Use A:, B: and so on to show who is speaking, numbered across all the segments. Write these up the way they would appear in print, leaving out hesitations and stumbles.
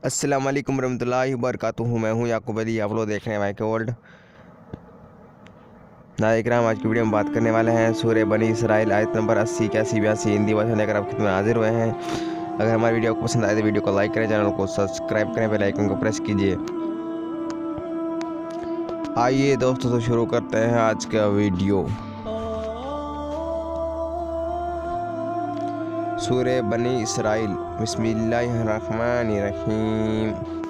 A: अस्सलाम वालेकुम रहमतुल्लाहि वबरकातुहू। मैं हूँ याकूब अली, आप लोग देख रहे हैं माइक वर्ल्ड। नाज़रीन, आज की वीडियो में बात करने वाले हैं सूरह बनी इसराइल आयत नंबर 80, 81, 82 हिंदी भाषा लेकर आप खिदमत में हाजिर हुए हैं। अगर हमारी वीडियो को पसंद आए तो वीडियो को लाइक करें, चैनल को सब्सक्राइब करें, बेल आइकन को प्रेस कीजिए। आइए दोस्तों, तो शुरू करते हैं आज का वीडियो। सूरह बनी इसराइल, बिस्मिल्लाहिर्रहमानिर्रहीम।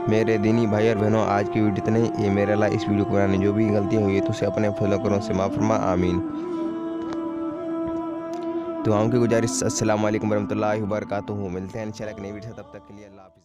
A: मेरे दीनी भाई और बहनों, आज की वीडियो इतने ही। ये मेरे ला इस वीडियो को बनाने जो भी गलतियाँ हुई है तो उसे अपने फजल करों से माफ़ फरमा, आमीन। दुआओं की गुजारिश। अस्सलाम वालेकुम रहमतुल्लाहि वबरकातुहू। मिलते हैं इंशाल्लाह एक नई वीडियो से, तब तक के लिए अल्लाह हाफ़िज़।